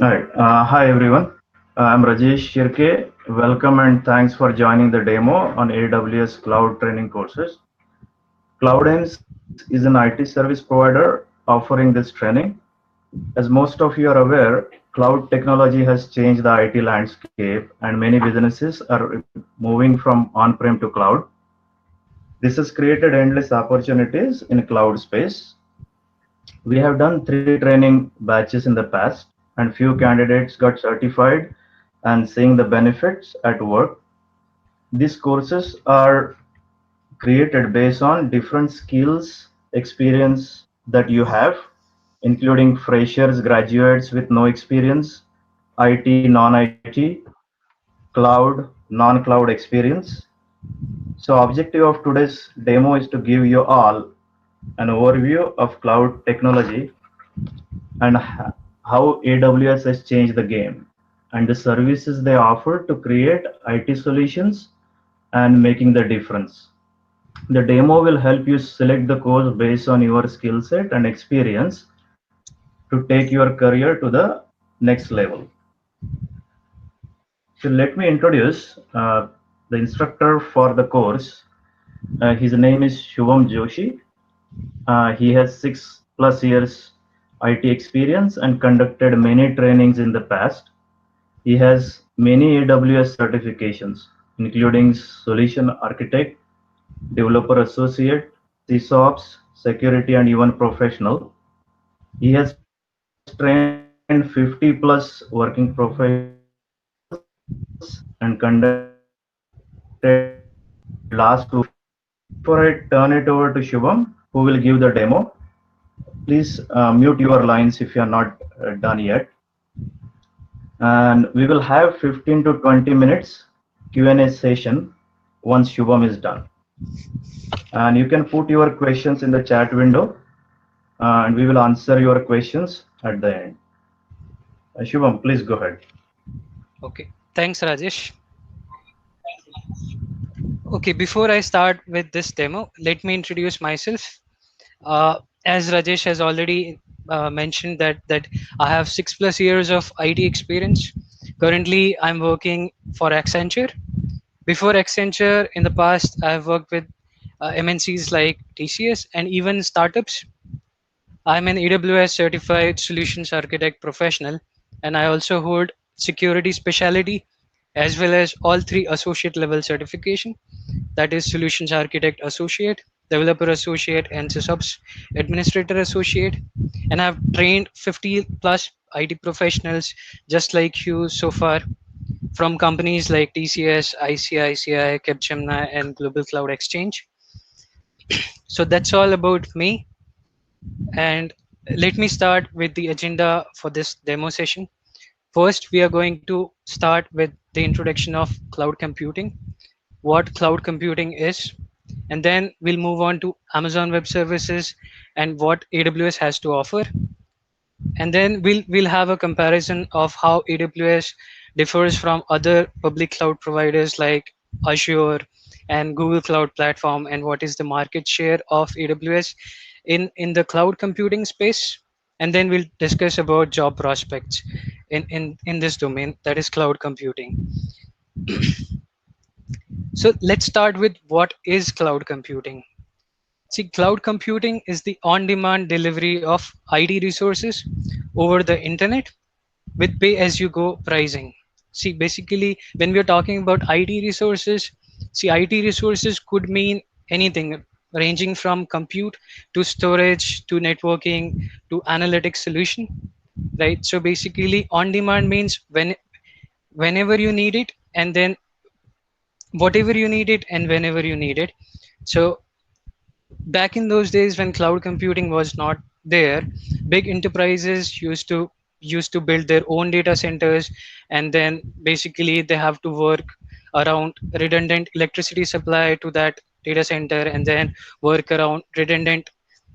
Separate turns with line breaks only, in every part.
All right. Hi, everyone. I'm Rajesh Shirke. Welcome and thanks for joining the demo on AWS Cloud Training courses. CloudAims is an IT service provider offering this training. As most of you are aware, cloud technology has changed the IT landscape and many businesses are moving from on-prem to cloud. This has created endless opportunities in cloud space. We have done 3 training batches in the past, and few candidates got certified and seeing the benefits at work. These courses are created based on different skills, experience that you have, including freshers, graduates with no experience, IT, non-IT, cloud, non-cloud experience. So objective of today's demo is to give you all an overview of cloud technology and how AWS has changed the game and the services they offer to create IT solutions and making the difference. The demo will help you select the course based on your skill set and experience to take your career to the next level. So let me introduce the instructor for the course. His name is Shubham Joshi. He has 6+ years IT experience and conducted many trainings in the past. He has many AWS certifications, including Solution Architect, Developer Associate, SysOps, Security, and even Professional. He has trained 50+ working professionals and conducted last 2 years. Before I turn it over to Shubham, who will give the demo, please mute your lines if you are not done yet. And we will have 15 to 20 minutes Q&A session once Shubham is done. And you can put your questions in the chat window and we will answer your questions at the end. Shubham, please go ahead.
Okay, thanks Rajesh. Okay, before I start with this demo, let me introduce myself. As Rajesh has already mentioned that I have 6+ years of IT experience. Currently, I'm working for Accenture. Before Accenture, in the past, I've worked with MNCs like TCS and even startups. I'm an AWS Certified Solutions Architect professional, and I also hold security specialty as well as all 3 associate level certification, that is Solutions Architect Associate, Developer Associate, and SysOps Administrator Associate. And I've trained 50+ IT professionals just like you so far from companies like TCS, ICICI, Capgemini, and Global Cloud Exchange. So that's all about me. And let me start with the agenda for this demo session. First, we are going to start with the introduction of cloud computing, what cloud computing is, and then we'll move on to Amazon Web Services and what AWS has to offer. And then we'll have a comparison of how AWS differs from other public cloud providers like Azure and Google Cloud Platform, and what is the market share of AWS in the cloud computing space. And then we'll discuss about job prospects in this domain, that is cloud computing. So let's start with what is cloud computing. See, cloud computing is the on-demand delivery of IT resources over the internet with pay-as-you-go pricing. See, basically, when we're talking about IT resources, see, IT resources could mean anything ranging from compute to storage to networking to analytics solution, right? So basically, on-demand means whenever you need it, and then whatever you need it and whenever you need it. So back in those days when cloud computing was not there, big enterprises used to build their own data centers, and then basically they have to work around redundant electricity supply to that data center, and then work around redundant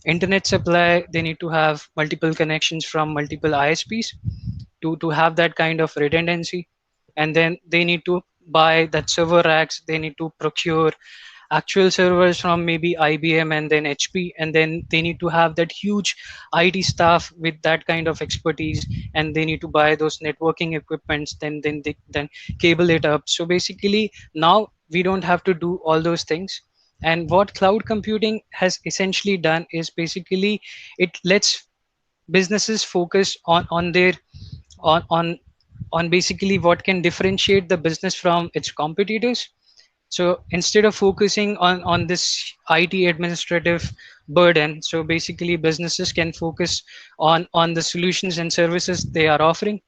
internet supply. They need to have multiple connections from multiple ISPs to have that kind of redundancy. And then they need to buy that server racks, they need to procure actual servers from maybe IBM and then HP, and then they need to have that huge IT staff with that kind of expertise, and they need to buy those networking equipments, then cable it up. So basically now we don't have to do all those things. And what cloud computing has essentially done is basically it lets businesses focus on their on on basically what can differentiate the business from its competitors. So instead of focusing on this IT administrative burden, so basically businesses can focus on the solutions and services they are offering,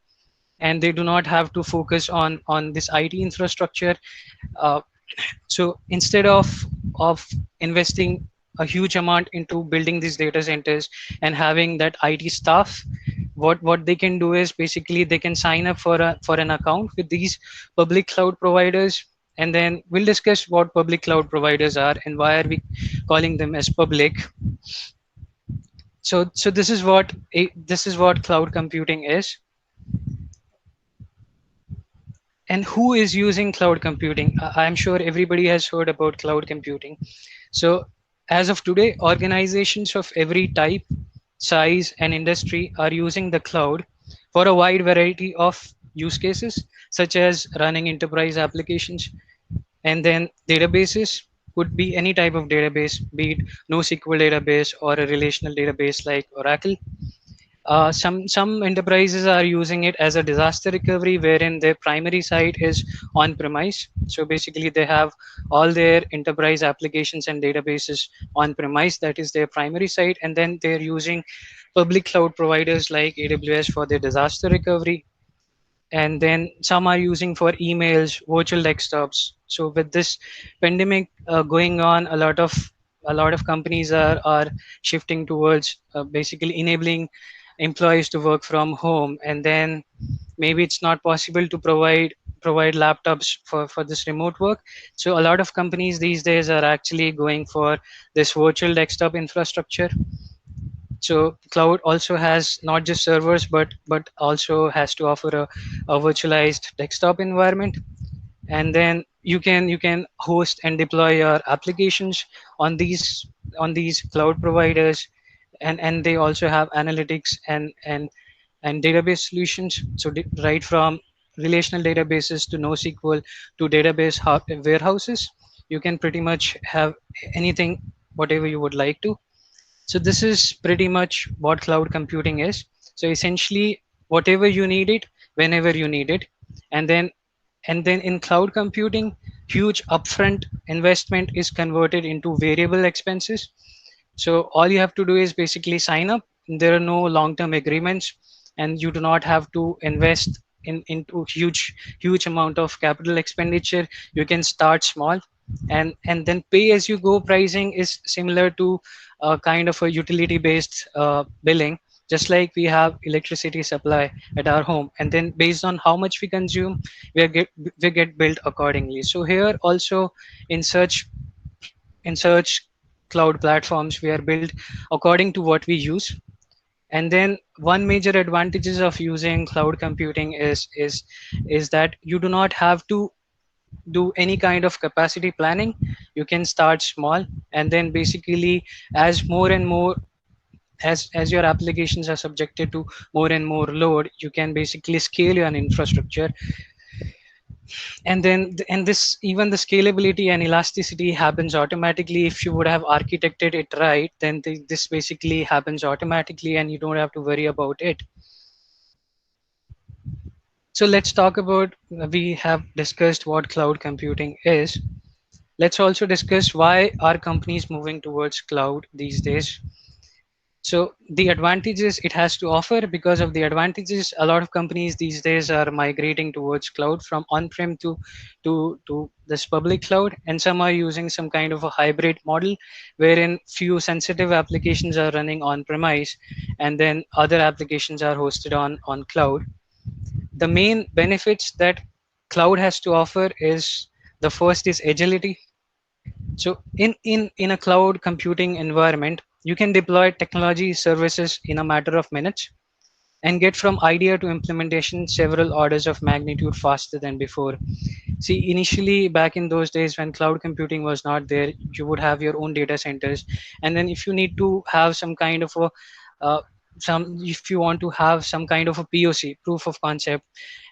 and they do not have to focus on this IT infrastructure. uh, so instead of investing a huge amount into building these data centers and having that IT staff, what they can do is basically they can sign up for an account with these public cloud providers. And then we'll discuss what public cloud providers are and why are we calling them as public. So this is what cloud computing is. And who is using cloud computing? I'm sure everybody has heard about cloud computing. So as of today, organizations of every type, size, and industry are using the cloud for a wide variety of use cases, such as running enterprise applications. And then databases could be any type of database, be it NoSQL database or a relational database like Oracle. Some enterprises are using it as a disaster recovery, wherein their primary site is on premise. So basically, they have all their enterprise applications and databases on premise. That is their primary site, and then they're using public cloud providers like AWS for their disaster recovery. And then some are using for emails, virtual desktops. So with this pandemic going on, a lot of companies are shifting towards basically enabling employees to work from home. And then maybe it's not possible to provide laptops for this remote work. So a lot of companies these days are actually going for this virtual desktop infrastructure. So cloud also has not just servers, but also has to offer a virtualized desktop environment. And then you can host and deploy your applications on these cloud providers. And they also have analytics and database solutions. So right from relational databases to NoSQL to warehouses, you can pretty much have anything, whatever you would like to. So this is pretty much what cloud computing is. So essentially, whatever you need it, whenever you need it. And then and then in cloud computing, huge upfront investment is converted into variable expenses. So all you have to do is basically sign up. There are no long-term agreements, and you do not have to invest into huge amount of capital expenditure. You can start small, and then pay as you go pricing is similar to kind of a utility based billing, just like we have electricity supply at our home, and then based on how much we consume, we get billed accordingly. So here also, in such cloud platforms, we are built according to what we use. And then one major advantages of using cloud computing is that you do not have to do any kind of capacity planning. You can start small, and then basically, as more and more as your applications are subjected to more and more load, you can basically scale your infrastructure. And this, even the scalability and elasticity happens automatically. If you would have architected it right, then this basically happens automatically and you don't have to worry about it. So let's talk about, we have discussed what cloud computing is. Let's also discuss why are companies moving towards cloud these days. So the advantages it has to offer, because of the advantages, a lot of companies these days are migrating towards cloud from on-prem to this public cloud, and some are using some kind of a hybrid model wherein few sensitive applications are running on-premise and then other applications are hosted on cloud. The main benefits that cloud has to offer is, the first is agility. So in a cloud computing environment, you can deploy technology services in a matter of minutes. and get from idea to implementation several orders of magnitude faster than before. See, initially back in those days when cloud computing was not there, you would have your own data centers, and then if you need to have some kind of a if you want to have some kind of a POC, proof of concept,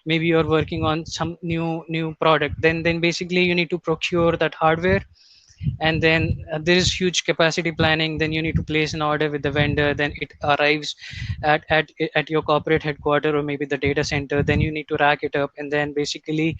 maybe you're working on some new product, then basically you need to procure that hardware, and then there is huge capacity planning. Then you need to place an order with the vendor, then it arrives at your corporate headquarter or maybe the data center, then you need to rack it up, and then basically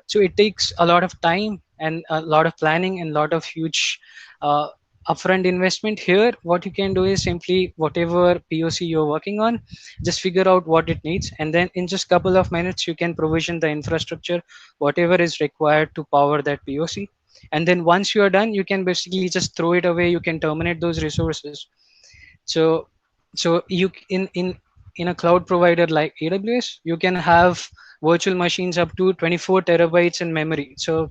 so it takes a lot of time and a lot of planning and a lot of huge uh, upfront investment. Here what you can do is simply whatever POC you're working on, just figure out what it needs, and then in just couple of minutes you can provision the infrastructure whatever is required to power that POC. And then once you are done, you can basically just throw it away, you can terminate those resources. So so you in a cloud provider like AWS, you can have virtual machines up to 24 terabytes in memory. So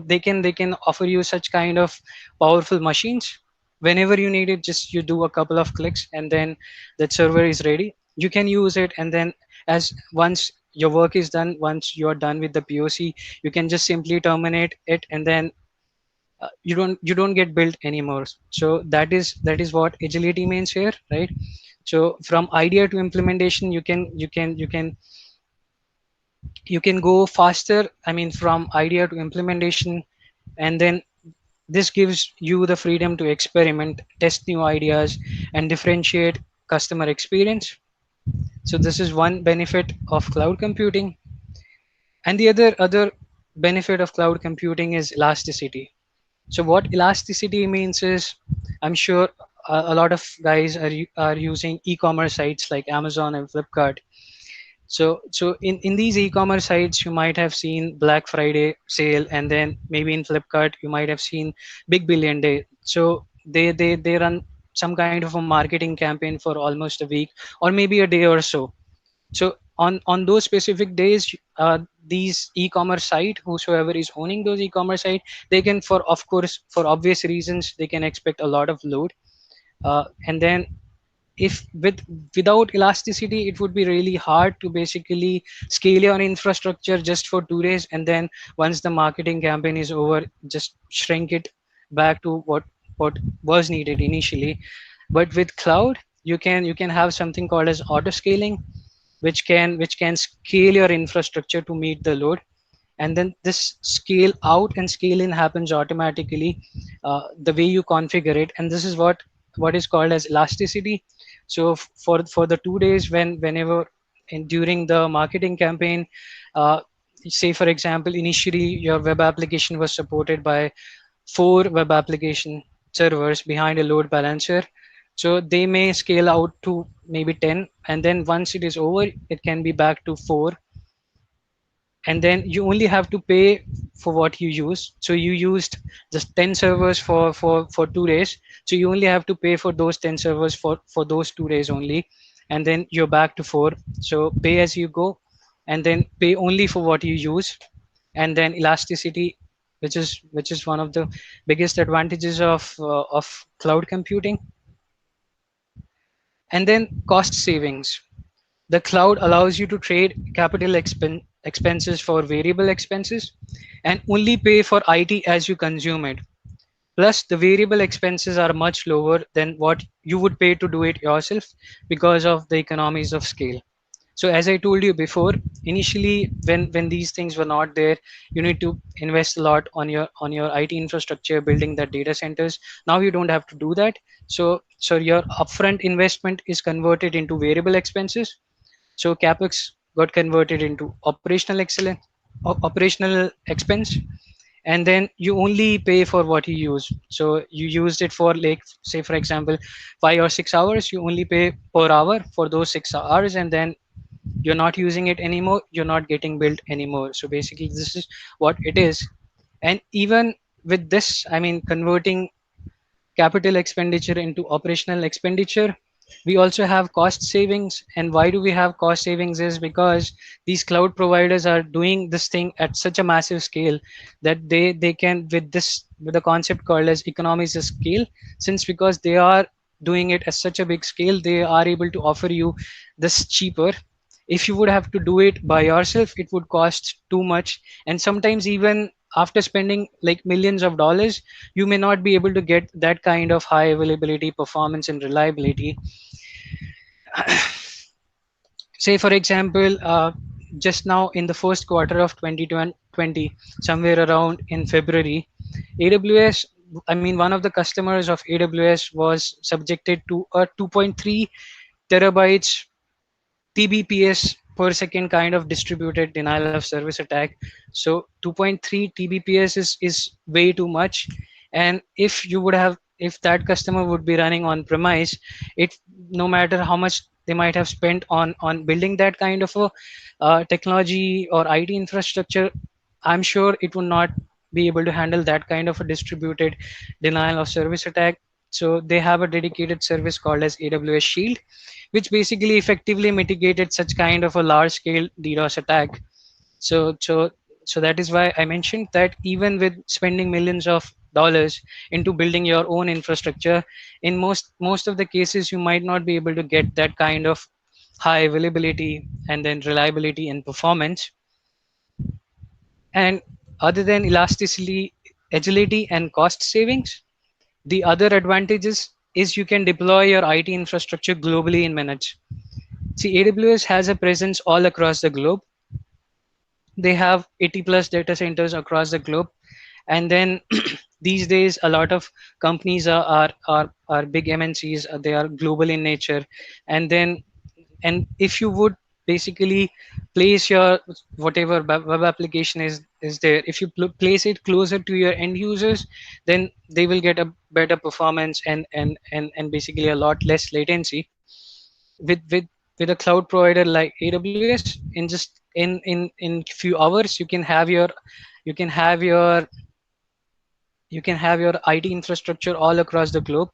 they can offer you such kind of powerful machines. Whenever you need it, just you do a couple of clicks, and then that server is ready, you can use it. And then as once your work is done, once you're done with the POC, you can just simply terminate it, and then you don't get built anymore. So that is what agility means here, right? So from idea to implementation, you can go faster. I mean, from idea to implementation, and then this gives you the freedom to experiment, test new ideas, and differentiate customer experience. So this is one benefit of cloud computing. And the other benefit of cloud computing is elasticity. So what elasticity means is, I'm sure a lot of guys are using e-commerce sites like Amazon and Flipkart. So in these e-commerce sites, you might have seen Black Friday sale, and then maybe in Flipkart you might have seen Big Billion Day. So they run some kind of a marketing campaign for almost a week or maybe a day or so. So on those specific days, these e-commerce site, whosoever is owning those e-commerce site, they can, for of course for obvious reasons, they can expect a lot of load. And then if without elasticity, it would be really hard to basically scale your infrastructure just for 2 days, and then once the marketing campaign is over, just shrink it back to what was needed initially. But with cloud, you can have something called as auto scaling, which can scale your infrastructure to meet the load. And then this scale out and scale in happens automatically, the way you configure it. And this is what is called as elasticity. So for the 2 days, whenever during the marketing campaign, uh, say for example, initially your web application was supported by 4 web application servers behind a load balancer. So they may scale out to maybe 10, and then once it is over, it can be back to 4. And then you only have to pay for what you use. So you used just 10 servers for 2 days, so you only have to pay for those 10 servers for those 2 days only, and then you're back to 4. So pay as you go, and then pay only for what you use. And then elasticity, which is one of the biggest advantages of cloud computing. And then cost savings. The cloud allows you to trade capital expenses for variable expenses, and only pay for IT as you consume it. Plus, the variable expenses are much lower than what you would pay to do it yourself because of the economies of scale. So as I told you before, initially when these things were not there, you need to invest a lot on your IT infrastructure, building that data centers. Now you don't have to do that. So your upfront investment is converted into variable expenses. So capex got converted into operational expense, and then you only pay for what you use. So you used it for, like, say for example, 5 or 6 hours, you only pay per hour for those 6 hours, and then you're not using it anymore, you're not getting billed anymore. So basically this is what it is. And even with this, I mean, converting capital expenditure into operational expenditure, we also have cost savings. And why do we have cost savings is because these cloud providers are doing this thing at such a massive scale that they can, with the concept called as economies of scale, since because they are doing it at such a big scale, they are able to offer you this cheaper. If you would have to do it by yourself, it would cost too much, and sometimes even after spending like millions of dollars, you may not be able to get that kind of high availability, performance, and reliability. Say for example, just now in the first quarter of 2020, somewhere around in February, AWS, I mean, one of the customers of AWS was subjected to a 2.3 terabytes TBPS per second kind of distributed denial of service attack. So 2.3 TBPS is way too much. And if you would have, if that customer would be running on premise, it, no matter how much they might have spent on building that kind of a technology or IT infrastructure, I'm sure it would not be able to handle that kind of a distributed denial of service attack. So they have a dedicated service called as AWS Shield, which basically effectively mitigated such kind of a large scale DDoS attack. So, so, so that is why I mentioned that even with spending millions of dollars into building your own infrastructure, in most of the cases, you might not be able to get that kind of high availability and then reliability and performance. And other than elasticity, agility, and cost savings, the other advantages is you can deploy your IT infrastructure globally in minutes. See, AWS has a presence all across the globe. They have 80 plus data centers across the globe. And then these days, a lot of companies are big MNCs, they are global in nature. And then, and if you would basically place your whatever web application is there, if you place it closer to your end users, then they will get a better performance and basically a lot less latency. With a cloud provider like AWS, in just in few hours, you can have your you can have your IT infrastructure all across the globe.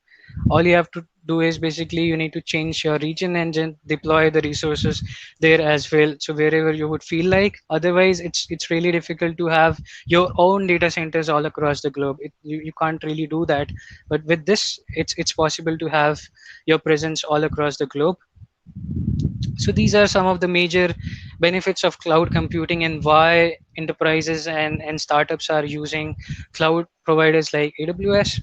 All you have to do is basically you need to change your region and then deploy the resources there as well. So wherever you would feel like. Otherwise, it's really difficult to have your own data centers all across the globe. You can't really do that. But with this, it's possible to have your presence all across the globe. So these are some of the major benefits of cloud computing and why enterprises and startups are using cloud providers like AWS.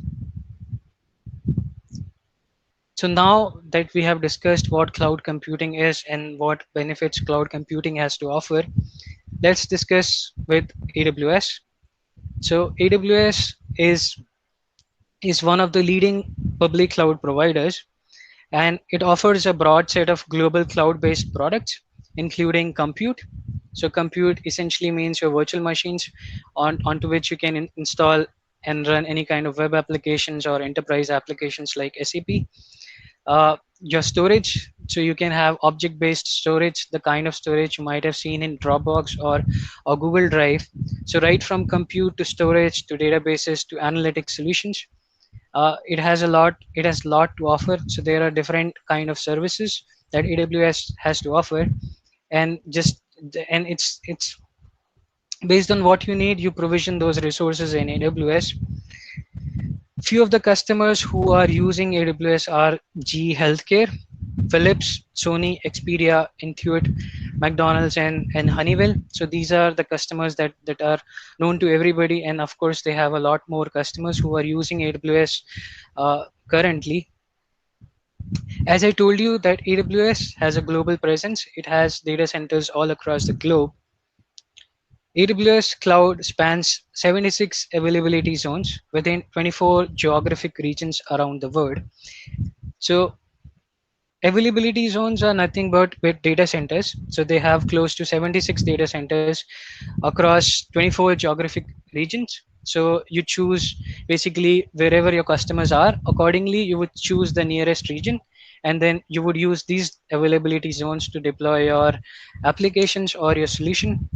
So now that we have discussed what cloud computing is and what benefits cloud computing has to offer, let's discuss with AWS. So AWS is one of the leading public cloud providers, and it offers a broad set of global cloud-based products, including compute. So compute essentially means your virtual machines onto which you can install and run any kind of web applications or enterprise applications like SAP. Your storage, so you can have object-based storage, the kind of storage you might have seen in Dropbox or Google Drive. So right from compute to storage to databases to analytic solutions, it has a lot to offer. So there are different kind of services that AWS has to offer, and it's based on what you need, you provision those resources in AWS. Few of the customers who are using AWS are GE Healthcare, Philips, Sony, Expedia, Intuit, McDonald's, and Honeywell. So these are the customers that are known to everybody. And of course, they have a lot more customers who are using AWS currently. As I told you that AWS has a global presence. It has data centers all across the globe. AWS Cloud spans 76 availability zones within 24 geographic regions around the world. So availability zones are nothing but with data centers. So they have close to 76 data centers across 24 geographic regions. So you choose basically wherever your customers are. Accordingly, you would choose the nearest region, and then you would use these availability zones to deploy your applications or your solution,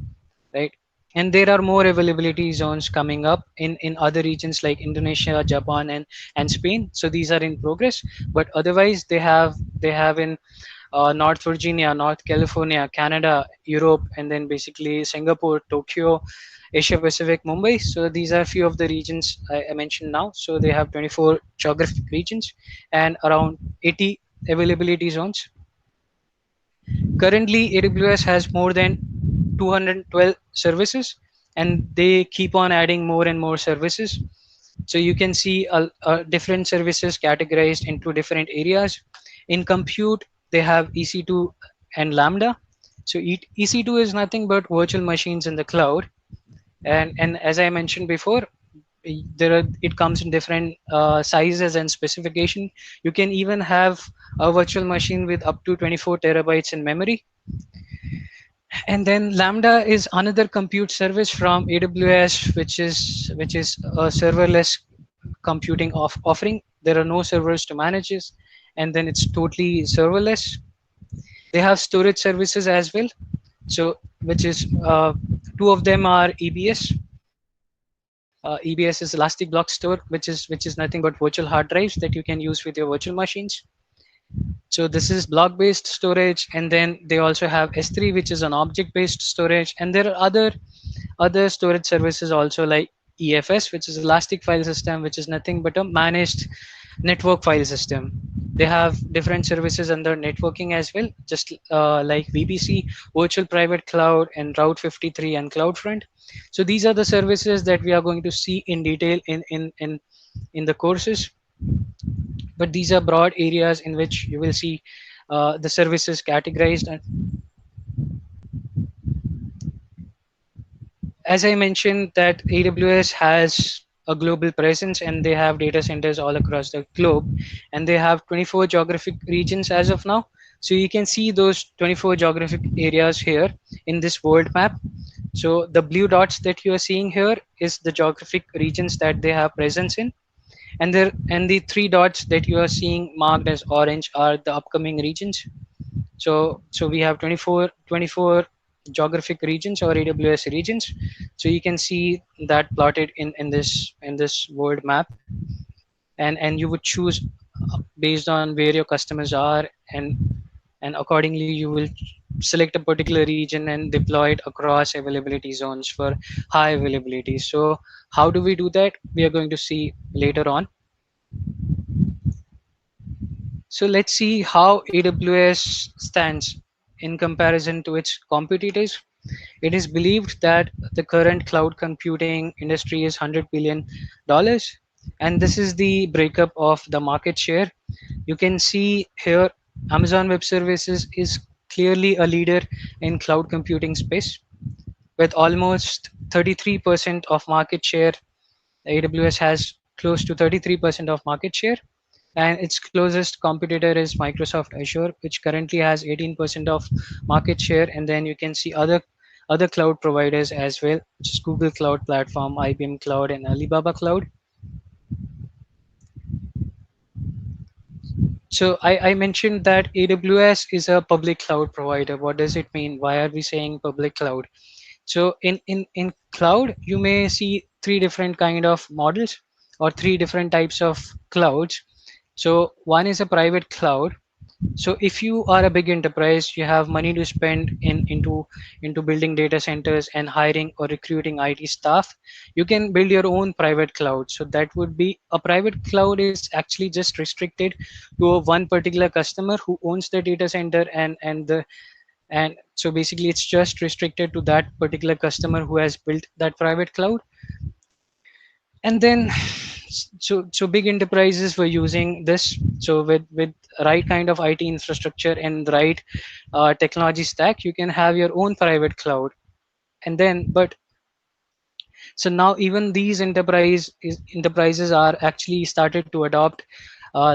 right? And there are more availability zones coming up in other regions like Indonesia, Japan, and Spain. So these are in progress, but otherwise they have in North Virginia, North California, Canada, Europe, and then basically Singapore, Tokyo, Asia Pacific, Mumbai. So these are few of the regions I mentioned now. So they have 24 geographic regions and around 80 availability zones. Currently, AWS has more than 212 services, and they keep on adding more and more services. So you can see different services categorized into different areas. In compute, they have EC2 and Lambda. So EC2 is nothing but virtual machines in the cloud, and as I mentioned before, it comes in different sizes and specification. You can even have a virtual machine with up to 24 terabytes in memory. And then Lambda is another compute service from AWS, which is a serverless computing offering. There are no servers to manage this, and then it's totally serverless. They have storage services as well. So which is two of them are EBS. EBS is Elastic Block Store, which is nothing but virtual hard drives that you can use with your virtual machines. So this is block-based storage, and then they also have S3, which is an object-based storage, and there are other storage services also like EFS, which is Elastic File System, which is nothing but a managed network file system. They have different services under networking as well, just like VPC, Virtual Private Cloud, and Route 53 and CloudFront. So these are the services that we are going to see in detail in the courses. But these are broad areas in which you will see the services categorized. And as I mentioned, that AWS has a global presence and they have data centers all across the globe, and they have 24 geographic regions as of now. So you can see those 24 geographic areas here in this world map. So the blue dots that you are seeing here is the geographic regions that they have presence in, and the three dots that you are seeing marked as orange are the upcoming regions. So we have 24 geographic regions or AWS regions. So you can see that plotted in this world map, and you would choose based on where your customers are, and accordingly you will select a particular region and deploy it across availability zones for high availability. So how do we do that? We are going to see later on. So let's see how AWS stands in comparison to its competitors. It is believed that the current cloud computing industry is $100 billion, and this is the breakup of the market share. You can see here Amazon Web Services is clearly a leader in cloud computing space with almost 33% of market share. AWS has close to 33% of market share, and its closest competitor is Microsoft Azure, which currently has 18% of market share. And then you can see other cloud providers as well, which is Google Cloud Platform, IBM Cloud, and Alibaba Cloud. So I mentioned that AWS is a public cloud provider. What does it mean? Why are we saying public cloud? So in cloud, you may see three different kind of models or three different types of clouds. So one is a private cloud. So if you are a big enterprise, you have money to spend into building data centers and hiring or recruiting IT staff, you can build your own private cloud. So that would be a private cloud is actually just restricted to a one particular customer who owns the data center, and so basically it's just restricted to that particular customer who has built that private cloud. And then so big enterprises were using this. So with right kind of IT infrastructure and the right technology stack, you can have your own private cloud. And then but so now even these enterprises are actually started to adopt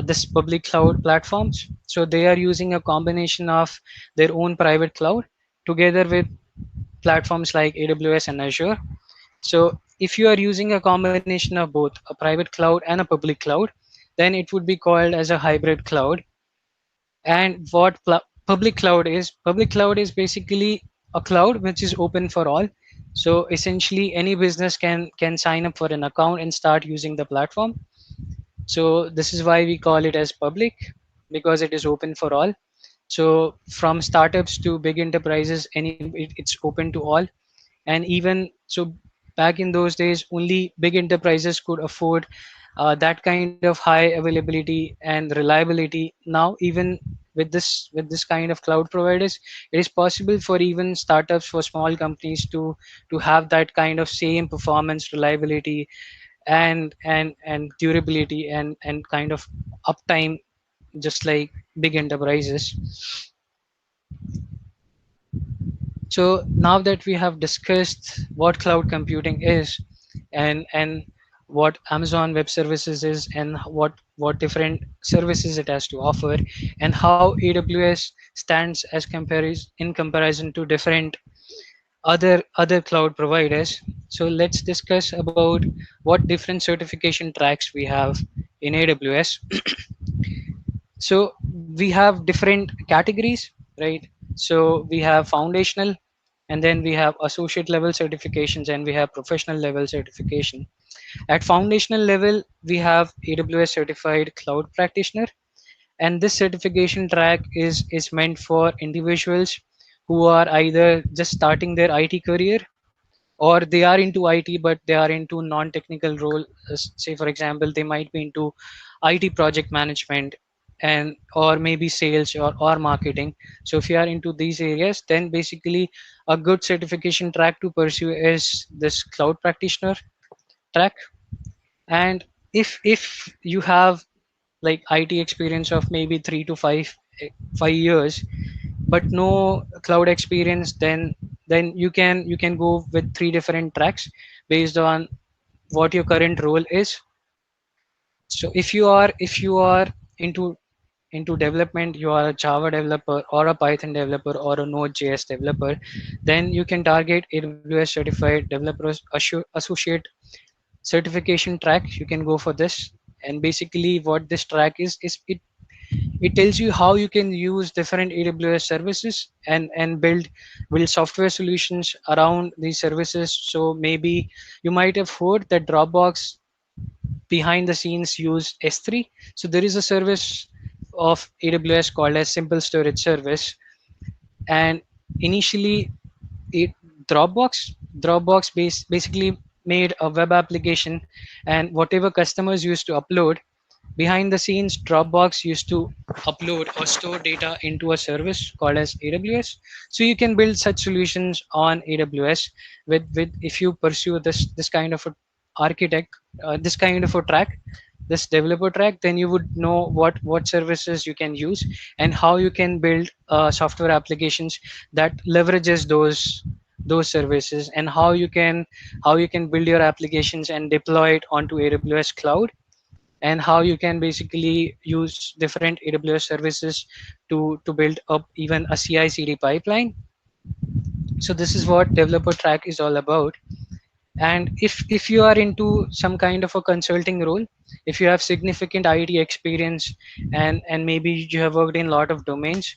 this public cloud platforms. So they are using a combination of their own private cloud together with platforms like AWS and Azure. So if you are using a combination of both a private cloud and a public cloud, then it would be called as a hybrid cloud. And what public cloud is basically a cloud which is open for all. So essentially any business can sign up for an account and start using the platform. So this is why we call it as public, because it is open for all. So from startups to big enterprises, it's open to all. And even so, back in those days, only big enterprises could afford that kind of high availability and reliability. Now, even with this kind of cloud providers, it is possible for even startups, for small companies to have that kind of same performance, reliability, and durability, and kind of uptime, just like big enterprises. So now that we have discussed what cloud computing is, and what Amazon Web Services is, and what different services it has to offer, and how AWS stands as in comparison to different other cloud providers. So let's discuss about what different certification tracks we have in AWS. So we have different categories, right? So we have foundational, and then we have associate level certifications, and we have professional level certification. At foundational level, we have AWS certified cloud practitioner, and this certification track is meant for individuals who are either just starting their IT career, or they are into IT but they are into non-technical role. Say for example, they might be into IT project management, and or maybe sales, or marketing. So if you are into these areas, then basically a good certification track to pursue is this cloud practitioner track. And if you have like IT experience of maybe 3 to 5 years, but no cloud experience, then you can go with three different tracks based on what your current role is. So if you are into development, you are a Java developer or a Python developer or a Node.js developer, then you can target AWS certified developer associate certification track. You can go for this. And basically what this track is it tells you how you can use different AWS services, and build software solutions around these services. So maybe you might have heard that Dropbox behind the scenes use S3. So there is a service of AWS called as Simple Storage Service. And initially, it Dropbox basically made a web application, and whatever customers used to upload behind the scenes, Dropbox used to upload or store data into a service called as AWS. So you can build such solutions on AWS with if you pursue this kind of a architect, this kind of a track, this developer track, then you would know what services you can use, and how you can build software applications that leverages those services, and how you can build your applications and deploy it onto AWS cloud, and how you can basically use different AWS services to build up even a CI/CD pipeline. So this is what developer track is all about. And if you are into some kind of a consulting role, if you have significant IT experience, and maybe you have worked in a lot of domains,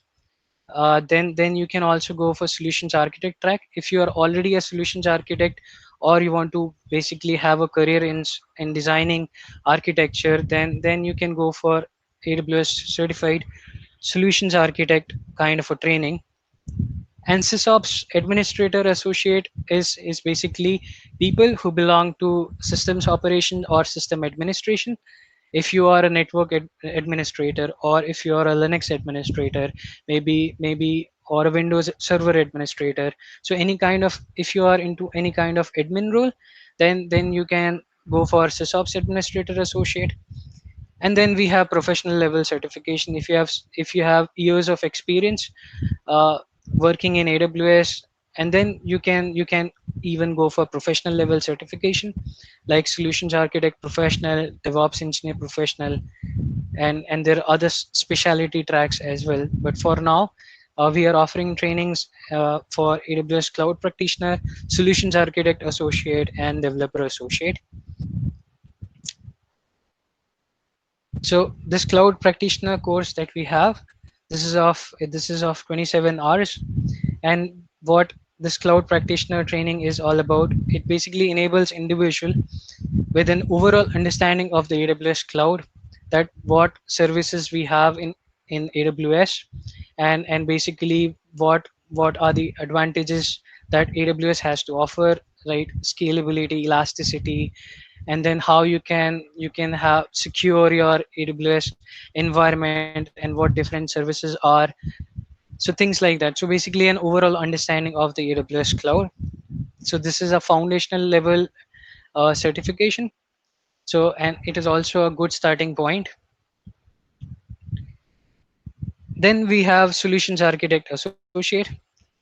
then you can also go for solutions architect track. If you are already a solutions architect, or you want to basically have a career in designing architecture, then you can go for AWS certified solutions architect kind of a training. And sysops administrator associate is basically people who belong to systems operation or system administration. If you are a network administrator, or if you are a Linux administrator, maybe or a Windows server administrator. So any kind of, if you are into any kind of admin role, then you can go for sysops administrator associate. And then we have professional level certification. If you have years of experience uh, working in AWS, and then you can even go for professional level certification, like solutions architect professional, DevOps engineer professional, and there are other specialty tracks as well. But for now, we are offering trainings for AWS Cloud Practitioner, Solutions Architect Associate, and Developer Associate. So this Cloud Practitioner course that we have, this is of 27 hours. And what this Cloud Practitioner training is all about, it basically enables individual with an overall understanding of the AWS cloud, that what services we have in AWS, and basically what are the advantages that AWS has to offer, right? Scalability, elasticity, and then how you can have secure your AWS environment and what different services are. So things like that. So basically an overall understanding of the AWS cloud. So this is a foundational level certification. So, and it is also a good starting point. Then we have Solutions Architect Associate.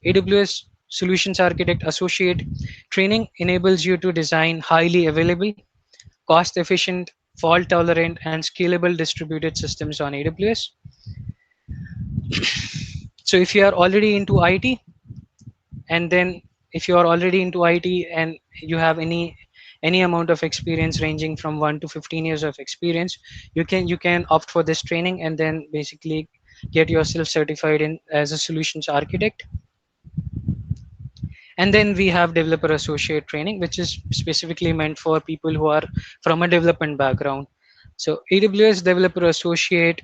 AWS Solutions Architect Associate training enables you to design highly available, cost efficient, fault tolerant, and scalable distributed systems on AWS. So if you are already into IT, and then if you are already into IT and you have any amount of experience ranging from 1 to 15 years of experience, you can opt for this training and then basically get yourself certified in as a solutions architect. And then we have developer associate training, which is specifically meant for people who are from a development background. So AWS developer associate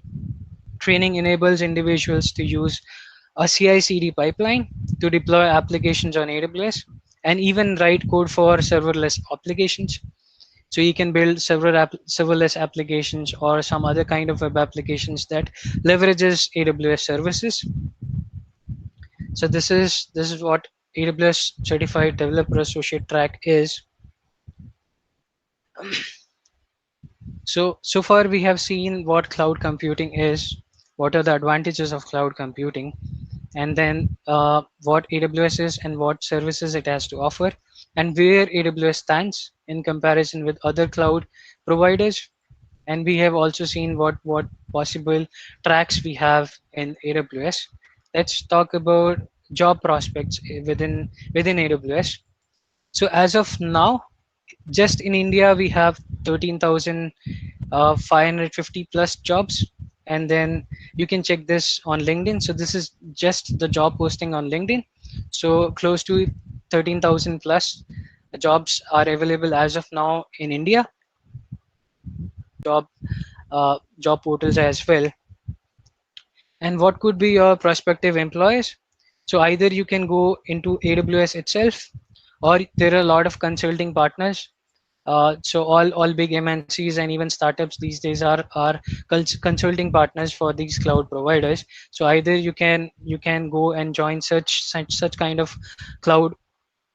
training enables individuals to use a CI/CD pipeline to deploy applications on AWS and even write code for serverless applications. So you can build serverless applications or some other kind of web applications that leverages AWS services. So this is what AWS Certified Developer Associate track is. So far we have seen what cloud computing is, what are the advantages of cloud computing, and then what AWS is and what services it has to offer, and where AWS stands in comparison with other cloud providers. And we have also seen what possible tracks we have in AWS. Let's talk about job prospects within AWS. So as of now, just in India, we have 13,550 plus jobs. And then you can check this on LinkedIn. So this is just the job posting on LinkedIn. So close to 13,000 plus jobs are available as of now in India. Job job portals as well. And what could be your prospective employers? So either you can go into AWS itself, or there are a lot of consulting partners. So all big MNCs and even startups these days are consulting partners for these cloud providers. So either you can go and join such kind of cloud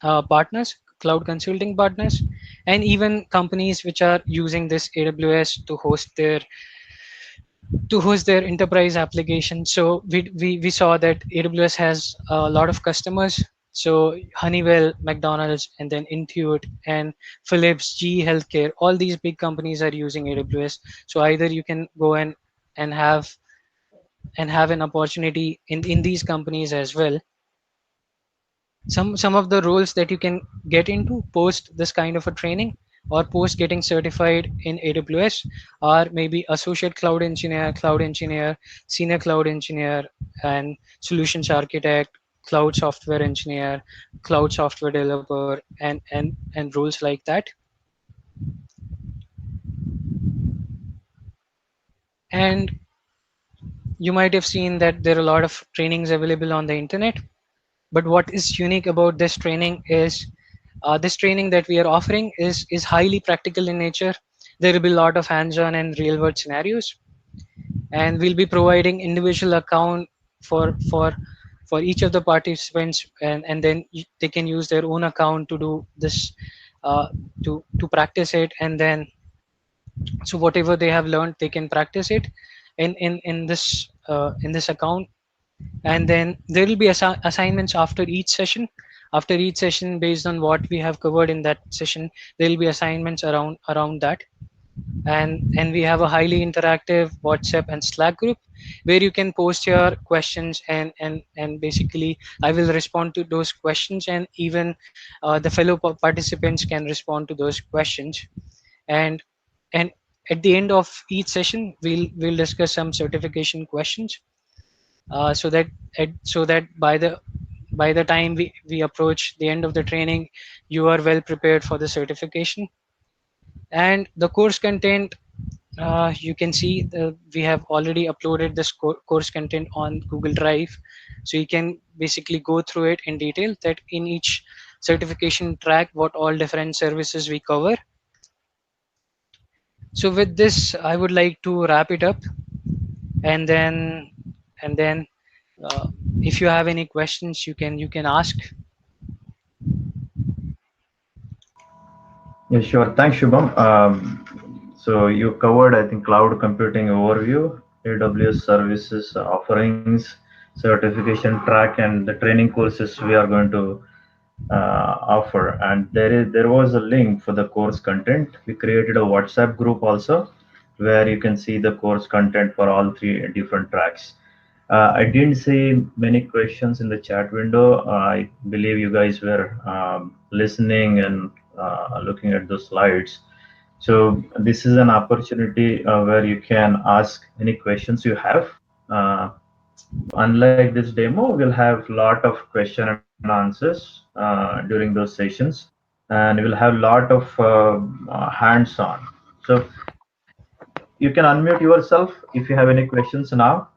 partners, cloud consulting partners, and even companies which are using this AWS to host their enterprise application. So we saw that AWS has a lot of customers. So Honeywell, McDonald's, and then Intuit and Philips, GE Healthcare, all these big companies are using AWS. So either you can go and have an opportunity in these companies as well. Some of the roles that you can get into post this kind of a training or post getting certified in AWS are maybe associate cloud engineer, senior cloud engineer, and solutions architect, cloud software engineer, cloud software developer, and roles like that. And you might have seen that there are a lot of trainings available on the internet. But what is unique about this training is this training that we are offering is highly practical in nature. There will be a lot of hands-on and real-world scenarios, and we'll be providing individual account for each of the participants, and then they can use their own account to do this, to practice it, and then so whatever they have learned they can practice it in this account. And then there will be assignments after each session. Based on what we have covered in that session, there will be assignments around that. And we have a highly interactive WhatsApp and Slack group where you can post your questions, and basically I will respond to those questions, and even the fellow participants can respond to those questions. And and at the end of each session, we'll discuss some certification questions, so that by the time we approach the end of the training, you are well prepared for the certification. And the course content You can see we have already uploaded this course content on Google Drive, so you can basically go through it in detail, that in each certification track what all different services we cover. So with this I would like to wrap it up, and then uh, if you have any questions you can ask.
Yeah, sure. Thanks, Shubham. So you covered, I think, cloud computing overview, AWS services offerings, certification track, and the training courses we are going to offer. And there was a link for the course content. We created a WhatsApp group also, where you can see the course content for all three different tracks. I didn't see many questions in the chat window. I believe you guys were listening and looking at the slides. So this is an opportunity where you can ask any questions you have. Uh, Unlike this demo, we'll have lot of question and answers during those sessions, and we'll have lot of hands-on. So you can unmute yourself if you have any questions now.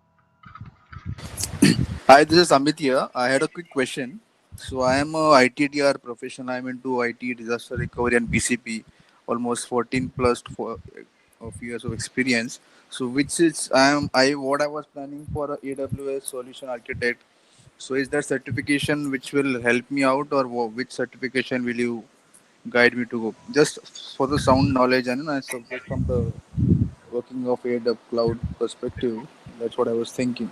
Hi, this is Amit here. I had a quick question. So I am a ITDR professional. I'm into IT disaster recovery and BCP, almost 14 plus of years of experience. So which is I what I was planning for a AWS Solution Architect. So is there certification which will help me out, or which certification will you guide me to go? Just for the sound knowledge and so just from the working of AWS cloud perspective, that's what I was thinking.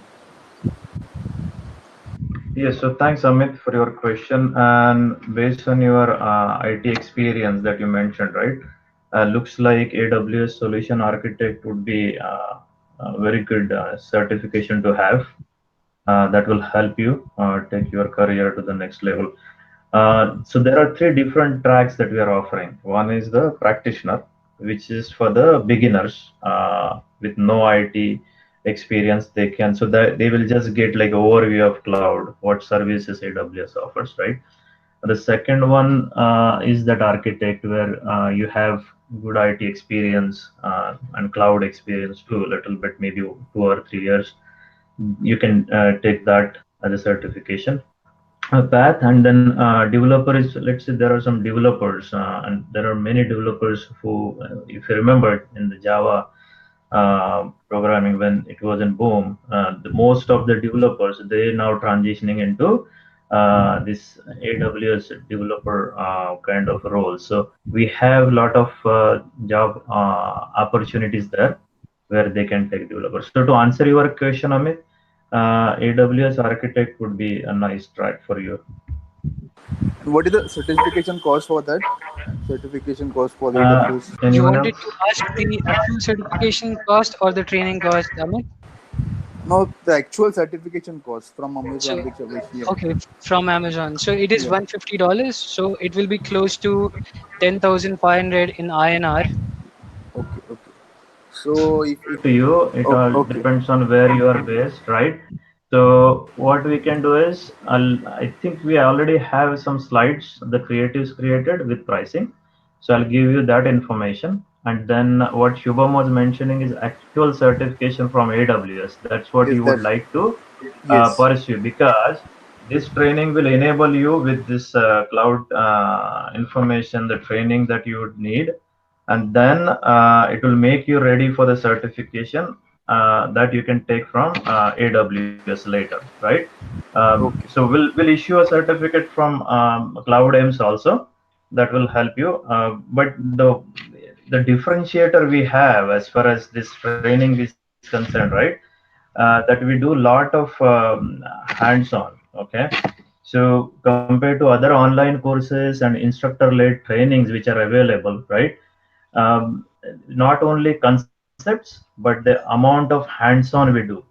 Yes, so thanks, Amit, for your question. And based on your IT experience that you mentioned, right? Looks like AWS Solution Architect would be a very good certification to have. That will help you take your career to the next level. So there are three different tracks that we are offering. One is the practitioner, which is for the beginners with no IT experience. They can, so that they will just get like overview of cloud, what services AWS offers, right? The second one is that architect, where you have good IT experience and cloud experience too, a little bit, maybe 2 or 3 years. You can take that as a certification path. And then developer is, let's say there are some developers and there are many developers who if you remember in the Java programming when it was in boom, the most of the developers, they now transitioning into this AWS developer kind of role. So we have a lot of job opportunities there where they can take developers. So to answer your question, Amit, AWS architect would be a nice track for you.
And what is the certification cost for that? Certification cost for the AWS?
You
Anyone
wanted
else?
to ask the actual certification cost or the training cost, Amit?
No, the actual certification cost from
So
Amazon, which yeah,
okay, from Amazon. So it is
yeah.
$150. So it will be close to 10,500 in INR.
Okay, okay. So if
To you, it
oh,
all
okay,
depends on where you are based, right? So what we can do is, I think we already have some slides the creatives created with pricing. So I'll give you that information. And then what Shubham was mentioning is actual certification from AWS. That's what
yes,
you would
that
like to
yes,
pursue, because this training will enable you with this cloud information, the training that you would need, and then it will make you ready for the certification that you can take from AWS later, right? So
okay.
we'll issue a certificate from CloudAims also that will help you. But the differentiator we have as far as this training is concerned, right? That we do a lot of hands-on. Okay, so compared to other online courses and instructor-led trainings which are available, right? um, Not only concepts but the amount of hands-on we do,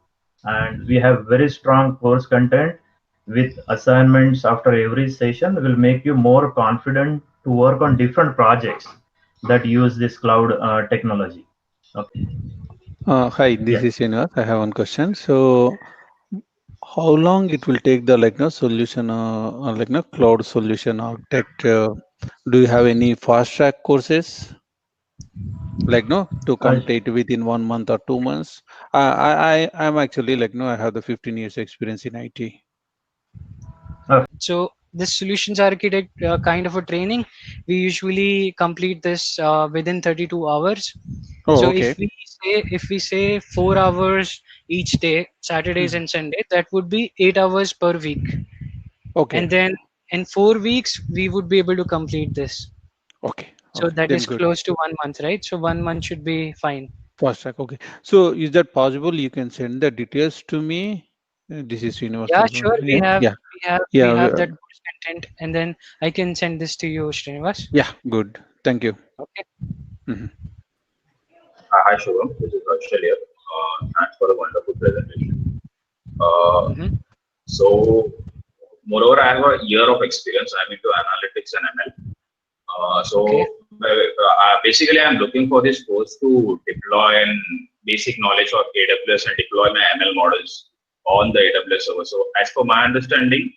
and we have very strong course content with assignments after every session will make you more confident to work on different projects that use this cloud technology. Okay.
Hi, this
Yeah.
is Srinivas. I have one question. So, how long it will take the solution, cloud solution architect? Do you have any fast track courses? like no to
Uh,
complete within 1 month or 2 months? I'm actually like no, I have the 15 years experience in IT.
So this solutions architect kind of a training, we usually complete this within 32 hours.
Oh,
So
okay.
if we say 4 hours each day, Saturdays
Mhm.
and Sunday, that would be 8 hours per week.
Okay.
And then in 4 weeks, we would be able to complete this.
Okay.
So
Okay.
that
Then
is
good.
close to 1 month, right? So 1 month should be fine.
Fast track. Okay. So is that possible? You can send the details to me. This is
Yeah,
universal.
sure.
Yeah. Yeah.
We
Yeah.
have that course content, and then I can send this to you, Srinivas.
Yeah. Good. Thank you.
Okay.
Mhm.
Hi, Shubham. This is Harshal here. Thanks for a wonderful presentation. Uh,
Mm-hmm.
so, moreover, I have a year of experience. I'm into analytics and ML.
Okay.
Basically, I'm looking for this course to deploy and basic knowledge of AWS and deploy my ML models on the AWS server. So, as per my understanding,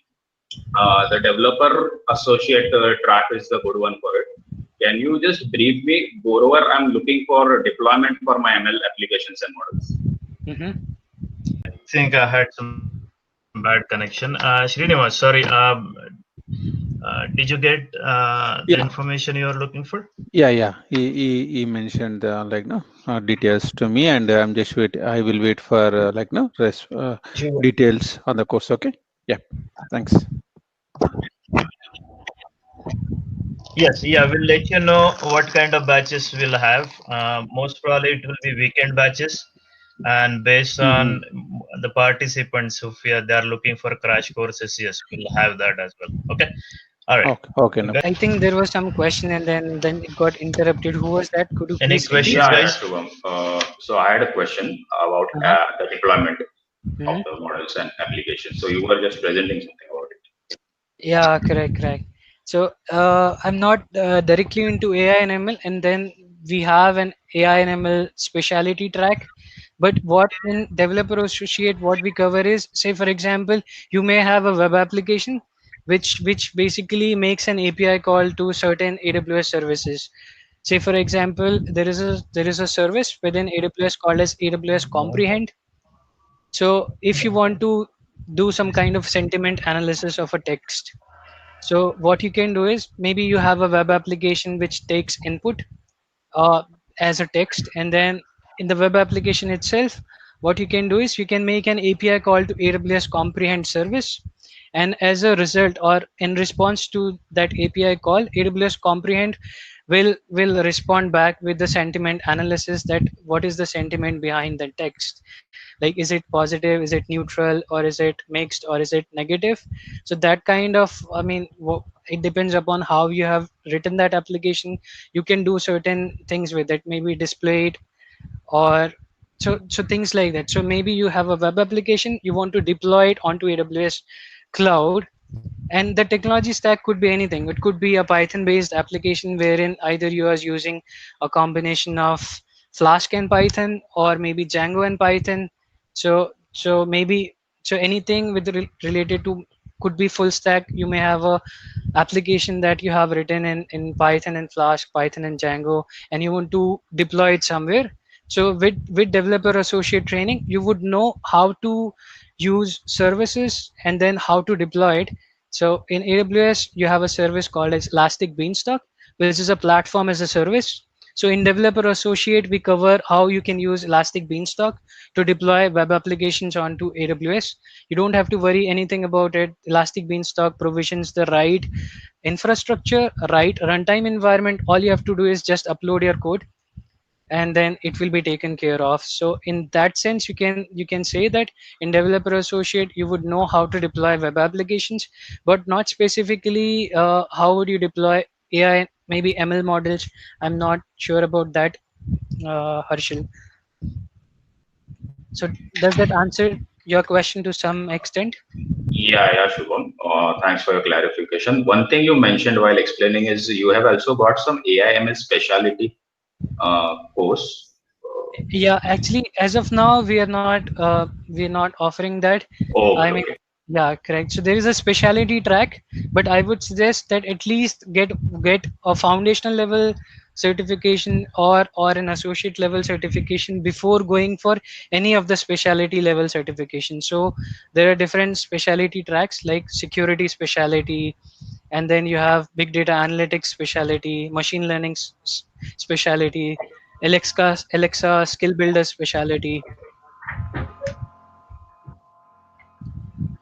the developer associate track is the good one for it. Can you just brief me? Moreover, I'm looking for deployment for my ML applications and models.
Mm-hmm.
think I had some bad connection. Srinivas, sorry. Did you get the
Yeah.
information you are looking for?
Yeah. Yeah. He mentioned like no details to me, and I'm just wait. I will wait for like no
Sure.
details on the course. Okay. Yeah. Thanks.
Yes, yeah, we'll let you know what kind of batches we'll have. Most probably it will be weekend batches, and based
Mm-hmm.
on the participants, if they are looking for crash courses, yes, we'll have that as well. Okay, all right.
Okay. Okay. No.
Guys,
I think there was some question, and then it got interrupted. Who was that? Could you
any
please repeat?
questions,
Yeah,
guys?
Shubham. So I had a question about
Uh-huh.
the deployment of
Hmm.
the models and applications. So you were just presenting something about it.
Yeah, correct. So I'm not directly into AI and ML, and then we have an AI and ML specialty track. But what in Developer Associate, what we cover is, say for example, you may have a web application which basically makes an API call to certain AWS services. Say for example, there is a service within AWS called as AWS Comprehend. So if you want to do some kind of sentiment analysis of a text, so what you can do is maybe you have a web application which takes input uh, as a text, and then in the web application itself, what you can do is you can make an API call to AWS Comprehend service, and as a result or in response to that API call, AWS Comprehend will respond back with the sentiment analysis, that what is the sentiment behind the text, like is it positive, is it neutral, or is it mixed, or is it negative. So that kind of, I mean, it depends upon how you have written that application. You can do certain things with it, maybe display it, or so things like that. So maybe you have a web application, you want to deploy it onto AWS cloud, and the technology stack could be anything. It could be a Python based application wherein either you are using a combination of Flask and Python, or maybe Django and Python. So maybe, so anything with related to, could be full stack. You may have a application that you have written in Python and Flask, Python and Django, and you want to deploy it somewhere. So with Developer Associate training, you would know how to use services and then how to deploy it. So in AWS, you have a service called as Elastic Beanstalk, which is a platform as a service. So in Developer Associate, we cover how you can use Elastic Beanstalk to deploy web applications onto AWS. You don't have to worry anything about it. Elastic Beanstalk provisions the right infrastructure, right runtime environment. All you have to do is just upload your code, and then it will be taken care of. So in that sense, you can say that in Developer Associate you would know how to deploy web applications, but not specifically how would you deploy AI, maybe ML models. I'm not sure about that, Harshil. So does that answer your question to some extent?
Yeah, Shubham. Thanks for your clarification. One thing you mentioned while explaining is you have also got some AI/ML specialty course.
Yeah, actually, as of now, we are not offering that. I
Okay,
mean,
okay.
yeah, correct. So there is a specialty track, but I would suggest that at least get a foundational level certification or an associate level certification before going for any of the specialty level certification. So there are different specialty tracks like security specialty, and then you have big data analytics specialty, machine learning specialty, Alexa skill builder specialty.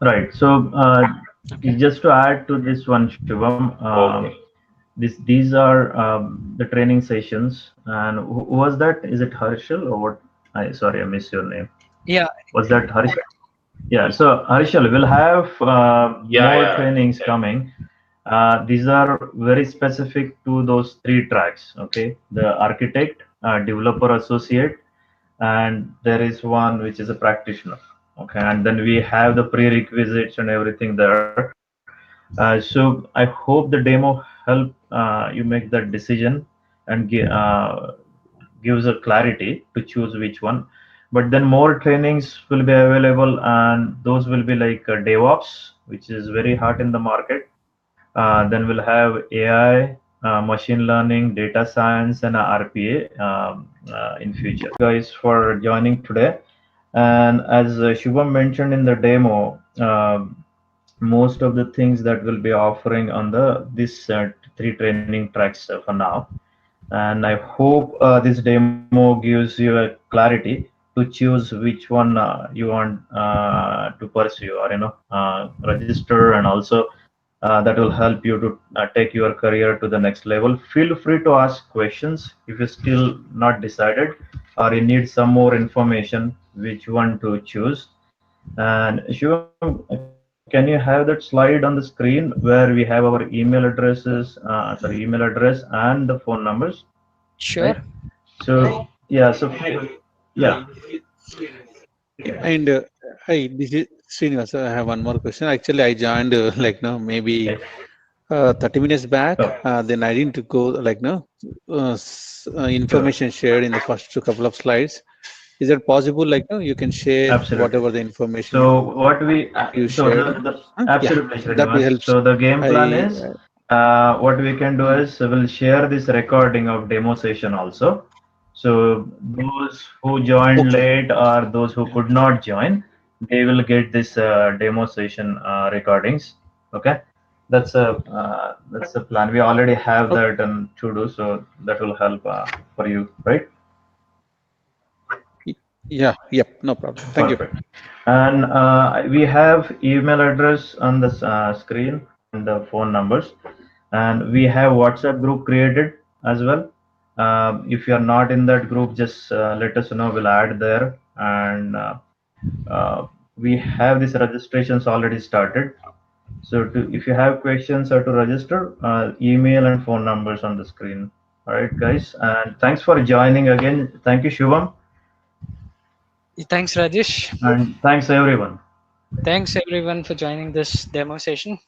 Right. So
Okay.
just to add to this one, Shubham,
Okay.
these are the training sessions. And who was that? Is it Harshal or what? Sorry, I missed your name.
Yeah.
Was that Harshal? Yeah. So Harshal, we'll have
Yeah,
more
yeah.
trainings coming. These are very specific to those three tracks. Okay, the architect, developer associate, and there is one which is a practitioner. Okay, and then we have the prerequisites and everything there. So I hope the demo help you make that decision and gives a clarity to choose which one. But then more trainings will be available, and those will be like DevOps, which is very hot in the market. Then we'll have AI, machine learning, data science, and RPA in future. Guys, for joining today. And as Shubham mentioned in the demo, most of the things that we'll be offering on the this three training tracks for now. And I hope this demo gives you a clarity to choose which one you want to pursue or register, and also that will help you to take your career to the next level. Feel free to ask questions if you're still not decided or you need some more information which one to choose. And Shivam, can you have that slide on the screen where we have our email addresses, email address and the phone numbers, right?
Sure.
So yeah, yeah,
And hi, this is Srinivas. I have one more question. Actually, I joined like no maybe
okay.
30 minutes back.
Oh,
Then I didn't go like no
sure,
information shared in the first couple of slides. Is it possible like no you can share
absolutely.
whatever the information
So what we
you
so
shared?
the
Yeah,
absolutely,
that will
Srinivas.
help.
So the game plan
I
is what we can do
mm,
is we'll share this recording of demo session also. So those who joined
okay.
late or those who could not join, they will get this demo session recordings. Okay, that's a plan. We already have
Okay.
that to do, so that will help for you, right?
Yeah. Yep. No problem. Thank you.
Perfect. And we have email address on the screen and the phone numbers. And we have WhatsApp group created as well. If you are not in that group, just let us know. We'll add there. And we have these registrations already started. So if you have questions or to register, email and phone numbers on the screen. All right, guys. And thanks for joining again. Thank you, Shivam.
Thanks, Rajesh.
And thanks, everyone.
Thanks everyone for joining this demo session.